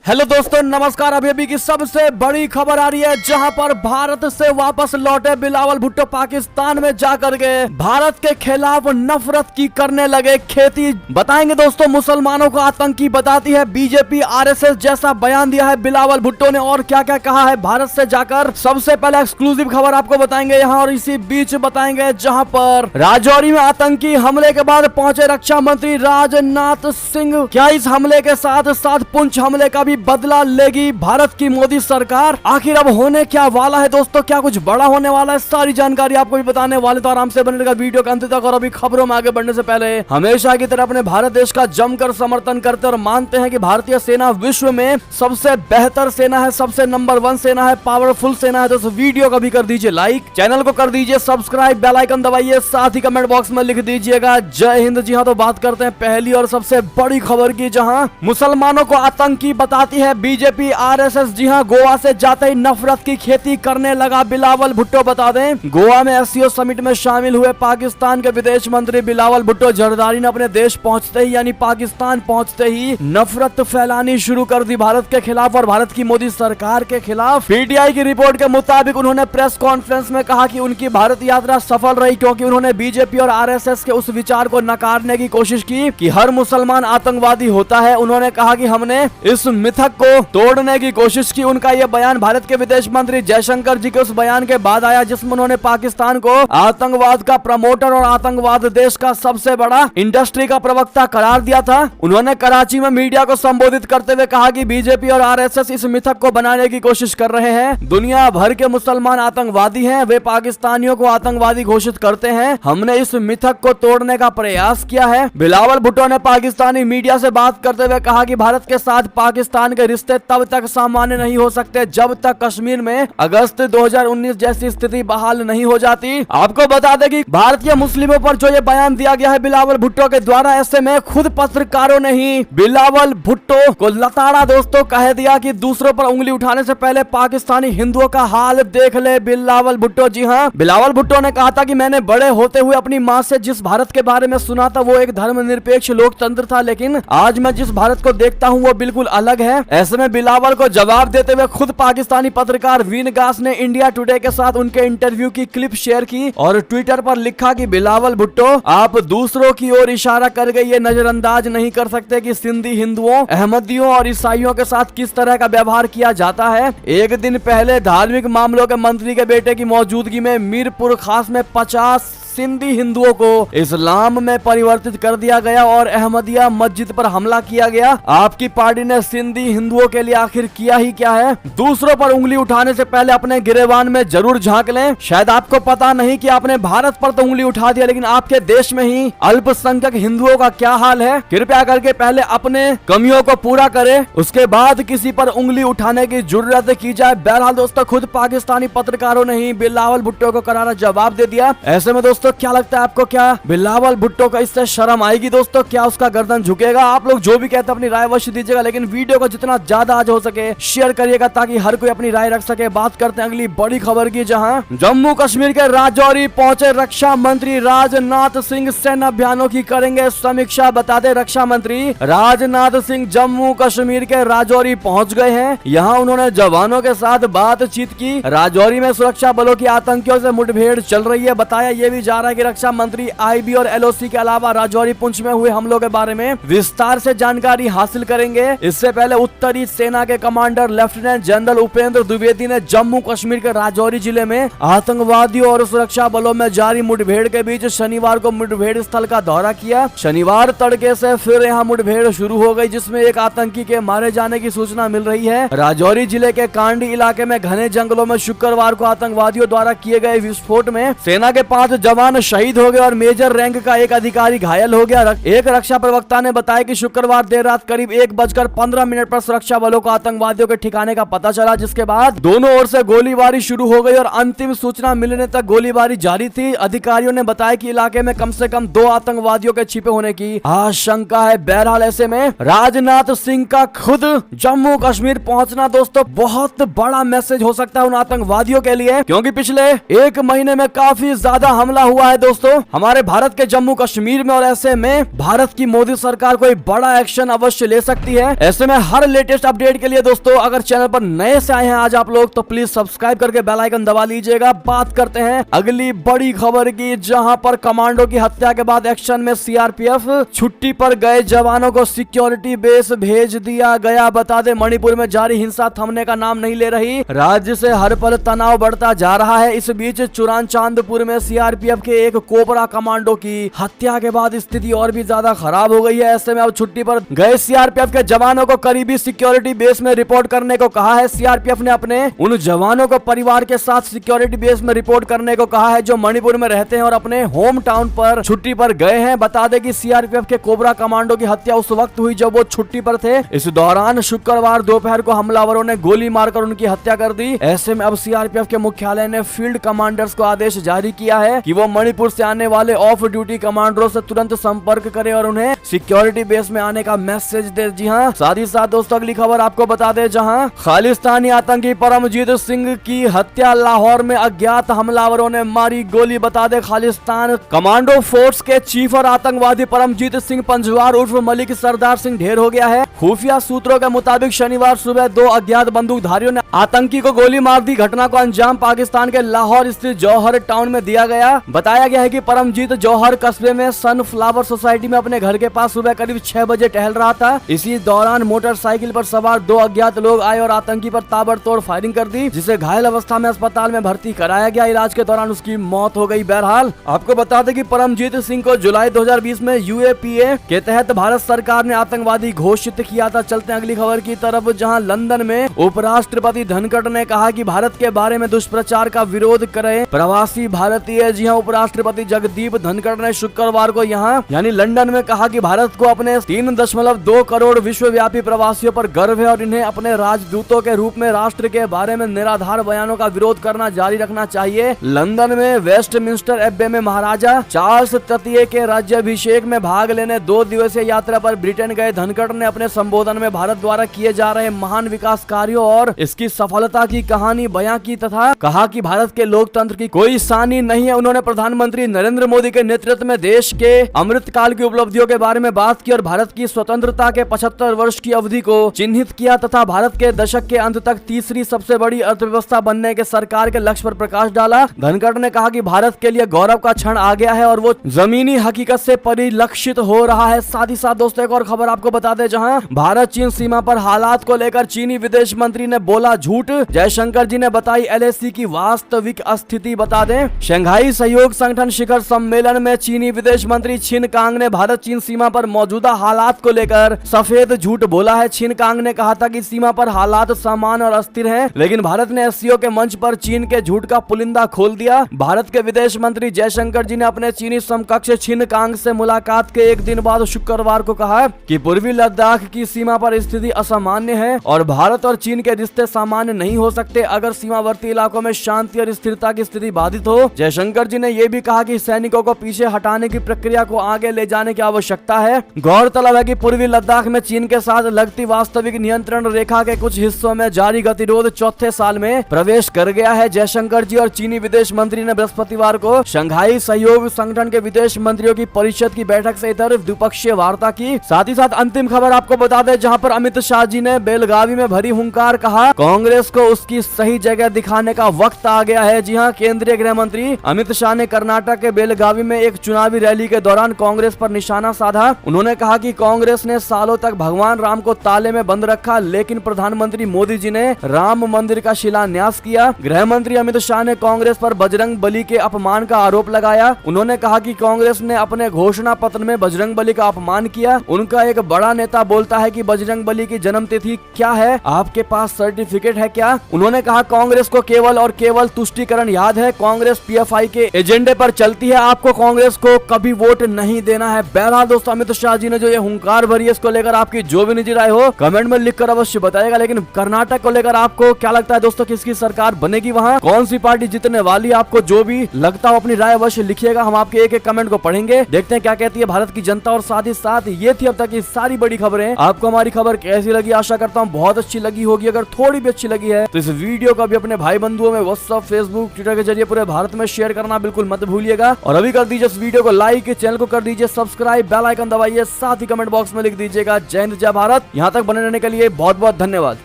Hello दोस्तों, नमस्कार। अभी की सबसे बड़ी खबर आ रही है, जहां पर भारत से वापस लौटे बिलावल भुट्टो पाकिस्तान में जाकर के भारत के खिलाफ नफरत की करने लगे खेती। बताएंगे दोस्तों, मुसलमानों को आतंकी बताती है बीजेपी, आरएसएस जैसा बयान दिया है बिलावल भुट्टो ने, और क्या क्या कहा है भारत से जाकर। सबसे पहले एक्सक्लूसिव खबर आपको बताएंगे यहाँ, और इसी बीच बताएंगे जहां पर राजौरी में आतंकी हमले के बाद पहुंचे रक्षा मंत्री राजनाथ सिंह। क्या इस हमले के साथ साथ पुंछ हमले का भी बदला लेगी भारत की मोदी सरकार? आखिर अब होने क्या वाला है दोस्तों, क्या कुछ बड़ा होने वाला है? सारी जानकारी आपको भी बताने वाले, तो आराम से बने रहेगा वीडियो के अंत तक। और अभी खबरों में आगे बढ़ने से पहले हमेशा की तरह अपने भारत देश का जमकर समर्थन करते और मानते हैं कि भारतीय सेना विश्व में सबसे बेहतर सेना है, सबसे नंबर 1 सेना है, पावरफुल सेना है। तो इस वीडियो को भी कर दीजिए लाइक, चैनल को कर दीजिए सब्सक्राइब, बेल आइकन दबाइए, साथ ही कमेंट बॉक्स में लिख दीजिएगा जय हिंद। जी हाँ, तो बात करते हैं पहली और सबसे बड़ी खबर की, जहां मुसलमानों को आतंकी बताती है बीजेपी, आरएसएस। जी हां, गोवा से जाते ही नफरत की खेती करने लगा बिलावल भुट्टो। बता दें, गोवा में एससीओ समिट में शामिल हुए पाकिस्तान के विदेश मंत्री बिलावल भुट्टो जरदारी ने अपने देश पहुंचते ही, यानी पाकिस्तान पहुंचते ही, नफरत फैलानी शुरू कर दी भारत के खिलाफ और भारत की मोदी सरकार के खिलाफ। पीटीआई की रिपोर्ट के मुताबिक उन्होंने प्रेस कॉन्फ्रेंस में कहा कि उनकी भारत यात्रा सफल रही, क्योंकि उन्होंने बीजेपी और आरएसएस के उस विचार को नकारने की कोशिश की कि हर मुसलमान आतंकवादी होता है। उन्होंने कहा कि हमने इस मिथक को तोड़ने की कोशिश की। उनका यह बयान भारत के विदेश मंत्री जयशंकर जी के उस बयान के बाद आया, जिसमें उन्होंने पाकिस्तान को आतंकवाद का प्रमोटर और आतंकवाद देश का सबसे बड़ा इंडस्ट्री का प्रवक्ता करार दिया था। उन्होंने कराची में मीडिया को संबोधित करते हुए कहा कि बीजेपी और आरएसएस इस मिथक को बनाने की कोशिश कर रहे हैं। दुनिया भर के मुसलमान आतंकवादी हैं, वे पाकिस्तानियों को आतंकवादी घोषित करते हैं। हमने इस मिथक को तोड़ने का प्रयास किया है। बिलावल भुट्टो ने पाकिस्तानी मीडिया से बात करते हुए कहा कि भारत के साथ पाकिस्तान के रिश्ते तब तक सामान्य नहीं हो सकते जब तक कश्मीर में अगस्त 2019 जैसी स्थिति बहाल नहीं हो जाती। आपको बता दें कि भारतीय मुस्लिमों पर जो ये बयान दिया गया है बिलावल भुट्टो के द्वारा, ऐसे में खुद पत्रकारों ने ही बिलावल भुट्टो को लताड़ा दोस्तों, कह दिया कि दूसरों पर उंगली उठाने से पहले पाकिस्तानी हिंदुओं का हाल देख ले बिलावल भुट्टो। जी हाँ, बिलावल भुट्टो ने कहा था कि मैंने बड़े होते हुए अपनी माँ से जिस भारत के बारे में सुना था वो एक धर्मनिरपेक्ष लोकतंत्र था, लेकिन आज मैं जिस भारत को देखता हूँ वो बिल्कुल अलग है। ऐसे में बिलावल को जवाब देते हुए खुद पाकिस्तानी पत्रकार वीनगास ने इंडिया टुडे के साथ उनके इंटरव्यू की क्लिप शेयर की और ट्विटर पर लिखा कि बिलावल भुट्टो, आप दूसरों की ओर इशारा करके ये नजरअंदाज नहीं कर सकते कि सिंधी हिंदुओं, अहमदियों और ईसाइयों के साथ किस तरह का व्यवहार किया जाता है। एक दिन पहले धार्मिक मामलों के मंत्री के बेटे की मौजूदगी में मीरपुर खास में 50 सिंधी हिंदुओं को इस्लाम में परिवर्तित कर दिया गया और अहमदिया मस्जिद पर हमला किया गया। आपकी पार्टी ने सिंधी हिंदुओं के लिए आखिर किया ही क्या है? दूसरों पर उंगली उठाने से पहले अपने गिरेबान में जरूर झांक लें। शायद आपको पता नहीं कि आपने भारत पर तो उंगली उठा दिया, लेकिन आपके देश में ही अल्पसंख्यक हिंदुओं का क्या हाल है? कृपया करके पहले अपने कमियों को पूरा करें, उसके बाद किसी पर उंगली उठाने की जरूरत की जाए। बहरहाल दोस्तों, खुद पाकिस्तानी पत्रकारों ने ही बिलावल भुट्टो को करारा जवाब दे दिया। ऐसे में दोस्तों, क्या लगता है आपको, क्या बिलावल भुट्टो का इससे शर्म आएगी दोस्तों? क्या उसका गर्दन झुकेगा? आप लोग जो भी कहते हैं अपनी राय अवश्य दीजिएगा, लेकिन वीडियो को जितना ज्यादा आज हो सके शेयर करिएगा ताकि हर कोई अपनी राय रख सके। बात करते हैं अगली बड़ी खबर की, जहां जम्मू कश्मीर के राजौरी पहुंचे रक्षा मंत्री राजनाथ सिंह सेना अभियानों की करेंगे समीक्षा। बता दें, रक्षा मंत्री राजनाथ सिंह जम्मू कश्मीर के राजौरी पहुंच गए हैं। यहाँ उन्होंने जवानों के साथ बातचीत की। राजौरी में सुरक्षा बलों की आतंकियों से मुठभेड़ चल रही है। बताया यह भी जा रहा है कि रक्षा मंत्री आईबी और एलओसी के अलावा राजौरी पुंछ में हुए हमलों के बारे में विस्तार से जानकारी हासिल करेंगे। इससे पहले उत्तरी सेना के commander lieutenant general Upendra Dwivedi ने जम्मू कश्मीर के राजौरी जिले में आतंकवादियों और सुरक्षा बलों में जारी मुठभेड़ के बीच शनिवार को मुठभेड़ स्थल का दौरा किया। शनिवार तड़के से फिर यहाँ मुठभेड़ शुरू हो गई, जिसमें एक आतंकी के मारे जाने की सूचना मिल रही है। राजौरी जिले के कांडी इलाके में घने जंगलों में शुक्रवार को आतंकवादियों द्वारा किए गए विस्फोट में सेना के 5 जवान शहीद हो गए और मेजर रैंक का एक अधिकारी घायल हो गया। एक रक्षा प्रवक्ता ने बताया कि शुक्रवार देर रात करीब 1:15 पर सुरक्षा बलों को आतंकवादियों के ठिकाने का पता चला, जिसके बाद दोनों ओर से गोलीबारी शुरू हो गई और अंतिम सूचना मिलने तक गोलीबारी जारी थी। अधिकारियों ने बताया कि इलाके में कम से कम 2 आतंकवादियों के छिपे होने की आशंका है। बहरहाल ऐसे में राजनाथ सिंह का खुद जम्मू कश्मीर पहुंचना दोस्तों बहुत बड़ा मैसेज हो सकता है उन आतंकवादियों के लिए, क्योंकि पिछले 1 महीने में काफी ज्यादा हमला हुआ है दोस्तों हमारे भारत के जम्मू कश्मीर में, और ऐसे में भारत की मोदी सरकार कोई बड़ा एक्शन अवश्य ले सकती है। ऐसे में हर लेटेस्ट अपडेट के लिए दोस्तों अगर चैनल पर नए से आए हैं आज आप लोग तो प्लीज सब्सक्राइब करके बेल आइकन दबा लीजिएगा। बात करते हैं अगली बड़ी खबर की, जहां पर कमांडो की हत्या के बाद एक्शन में सीआरपीएफ, छुट्टी पर गए जवानों को सिक्योरिटी बेस भेज दिया गया। बता दें मणिपुर में जारी हिंसा थमने का नाम नहीं ले रही, राज्य से हर पल तनाव बढ़ता जा रहा है। इस बीच चुराचांदपुर में सीआरपीएफ के एक कोबरा कमांडो की हत्या के बाद स्थिति और भी ज्यादा खराब हो गई है। ऐसे में अब छुट्टी पर गए सीआरपीएफ के जवानों को करीबी सिक्योरिटी बेस में रिपोर्ट करने को कहा है। सीआरपीएफ ने अपने उन जवानों को परिवार के साथ सिक्योरिटी बेस में रिपोर्ट करने को कहा है जो मणिपुर में रहते हैं और अपने होम टाउन पर छुट्टी पर गए हैं। बता दें कि सीआरपीएफ के कोबरा कमांडो की हत्या उस वक्त हुई जब वो छुट्टी पर थे। इस दौरान शुक्रवार दोपहर को हमलावरों ने गोली मारकर उनकी हत्या कर दी। ऐसे में अब सीआरपीएफ के मुख्यालय ने फील्ड कमांडर्स को आदेश जारी किया है कि वो मणिपुर से आने वाले ऑफ ड्यूटी कमांडरों से तुरंत संपर्क करें और उन्हें सिक्योरिटी बेस में आने का मैसेज दे। जी हाँ, साथ ही साथ दोस्तों अगली खबर आपको बता दें, जहां खालिस्तानी आतंकी परमजीत सिंह की हत्या लाहौर में अज्ञात हमलावरों ने मारी गोली। बता दें खालिस्तान कमांडो फोर्स के चीफ और आतंकवादी परमजीत सिंह पंजवार उर्फ मलिक सरदार सिंह ढेर हो गया है। खुफिया सूत्रों के मुताबिक शनिवार सुबह दो अज्ञात बंदूकधारियों ने आतंकी को गोली मार दी। घटना को अंजाम पाकिस्तान के लाहौर स्थित जौहर टाउन में दिया गया। बताया गया है कि परमजीत जौहर कस्बे में सनफ्लावर सोसाइटी में अपने घर के पास सुबह करीब 6 बजे टहल रहा था। इसी दौरान मोटरसाइकिल पर सवार दो अज्ञात लोग आए और आतंकी पर ताबड़तोड़ फायरिंग कर दी, जिसे घायल अवस्था में अस्पताल में भर्ती कराया गया। इलाज के दौरान उसकी मौत हो गई। बहरहाल आपको बता दें कि परमजीत सिंह को जुलाई 2020 में यूएपीए के तहत भारत सरकार ने आतंकवादी घोषित किया था। चलते हैं अगली खबर की तरफ, जहां लंदन में उपराष्ट्रपति धनखड़ ने कहा कि भारत के बारे में दुष्प्रचार का विरोध करें प्रवासी भारतीय। जी हां, उपराष्ट्रपति जगदीप धनखड़ ने शुक्रवार को यहां यानी लंदन में कहा कि भारत को अपने 3.2 करोड़ विश्वव्यापी प्रवासियों पर गर्व है और इन्हें अपने राजदूतों के रूप में राष्ट्र के बारे में निराधार बयानों का विरोध करना जारी रखना चाहिए। लंदन में वेस्टमिंस्टर एब्बे में महाराजा चार्ल्स तृतीय के राज्याभिषेक में भाग लेने 2 दिवसीय यात्रा पर ब्रिटेन गए धनखड़ ने अपने संबोधन में भारत द्वारा किए जा रहे महान विकास कार्यों और इसकी सफलता की कहानी बयां की तथा कहा कि भारत के लोकतंत्र की कोई सानी नहीं है। उन्होंने प्रधानमंत्री नरेंद्र मोदी के नेतृत्व में देश के अमृत काल की उपलब्धियों के बारे में बात की और भारत की स्वतंत्रता के 75 वर्ष की अवधि को चिन्हित किया तथा भारत के दशक के अंत तक तीसरी सबसे बड़ी अर्थव्यवस्था बनने के सरकार के लक्ष्य पर प्रकाश डाला। धनखड़ ने कहा कि भारत के लिए गौरव का क्षण आ गया है और वो जमीनी हकीकत से परिलक्षित हो रहा है। साथ ही साथ दोस्तों एक और खबर आपको बता दें, जहां भारत चीन सीमा पर हालात को लेकर चीनी विदेश मंत्री ने बोला झूठ। जयशंकर जी ने बताई एलएसी की वास्तविक स्थिति। बता दें शंघाई सहयोग संगठन शिखर सम्मेलन में चीनी विदेश मंत्री छिन कांग ने भारत चीन सीमा पर मौजूदा हालात को लेकर सफेद झूठ बोला है। छिन कांग ने कहा था कि सीमा पर हालात सामान्य और अस्थिर हैं, लेकिन भारत ने एससीओ के मंच पर चीन के झूठ का पुलिंदा खोल दिया। भारत के विदेश मंत्री जयशंकर जी ने अपने चीनी समकक्ष छिन कांग से मुलाकात के एक दिन बाद शुक्रवार को कहा कि पूर्वी लद्दाख की सीमा पर स्थिति असामान्य है और भारत और चीन के रिश्ते सामान्य नहीं हो सकते अगर सीमावर्ती इलाकों में शांति और स्थिरता की स्थिति बाधित हो। जयशंकर जी ने यह भी कहा कि सैनिकों को पीछे हटाने की प्रक्रिया को आगे ले जाने की आवश्यकता है। गौरतलब है कि पूर्वी लद्दाख में चीन के साथ लगती वास्तविक नियंत्रण रेखा के कुछ हिस्सों में जारी गतिरोध चौथे साल में प्रवेश कर गया है। जयशंकर जी और चीनी विदेश मंत्री ने बृहस्पतिवार को शंघाई सहयोग संगठन के विदेश मंत्रियों की परिषद की बैठक से इधर द्विपक्षीय वार्ता की। साथ ही साथ अंतिम खबर आपको बता दें, जहां पर अमित शाह जी ने बेलगावी में भरी हुंकार, कहा कांग्रेस को उसकी सही जगह दिखाने का वक्त आ गया है। जी हां, केंद्रीय गृह मंत्री अमित शाह ने कर्नाटक के बेलगावी में एक चुनावी रैली के दौरान कांग्रेस पर निशाना साधा। उन्होंने कहा कि कांग्रेस ने सालों तक भगवान राम को ताले में बंद रखा, लेकिन प्रधानमंत्री मोदी जी ने राम मंदिर का शिलान्यास किया। गृह मंत्री अमित शाह ने कांग्रेस पर बजरंग बली के अपमान का आरोप लगाया। उन्होंने कहा कि कांग्रेस ने अपने घोषणा पत्र में बजरंग बली का अपमान किया। उनका एक बड़ा नेता बोलता है कि बजरंग बली की जन्म तिथि क्या है, आपके पास सर्टिफिकेट है क्या? उन्होंने कहा कांग्रेस को केवल और केवल तुष्टीकरण याद है। कांग्रेस पीएफआई के एजेंडे पर चलती है, आपको कांग्रेस को कभी वोट नहीं देना है। बहरहाल दोस्तों अमित शाह जी ने जो ये हुंकार भरी है, इसको लेकर आपकी जो भी निजी राय हो कमेंट में लिखकर अवश्य बताइएगा। लेकिन कर्नाटक को लेकर आपको क्या लगता है दोस्तों, किसकी सरकार बनेगी, वहाँ कौन सी पार्टी जीतने वाली? आपको जो भी लगता हो अपनी राय अवश्य लिखिएगा, हम आपके एक एक कमेंट को पढ़ेंगे, देखते हैं क्या कहती है भारत की जनता। और साथ ही साथ ये थी अब तक की सारी बड़ी खबरें। आपको हमारी खबर कैसी लगी? आशा करता हूँ बहुत अच्छी लगी होगी। अगर थोड़ी भी अच्छी लगी है तो इस वीडियो को भी अपने भाई बंधुओं में व्हाट्सएप, फेसबुक, ट्विटर के जरिए पूरे भारत में शेयर करना बिल्कुल बिल्कुल मत भूलिएगा। और अभी कर दीजिए इस वीडियो को लाइक, चैनल को कर दीजिए सब्सक्राइब, बेल आइकन दबाइए, साथ ही कमेंट बॉक्स में लिख दीजिएगा जय हिंद जय भारत। यहाँ तक बने रहने के लिए बहुत बहुत धन्यवाद।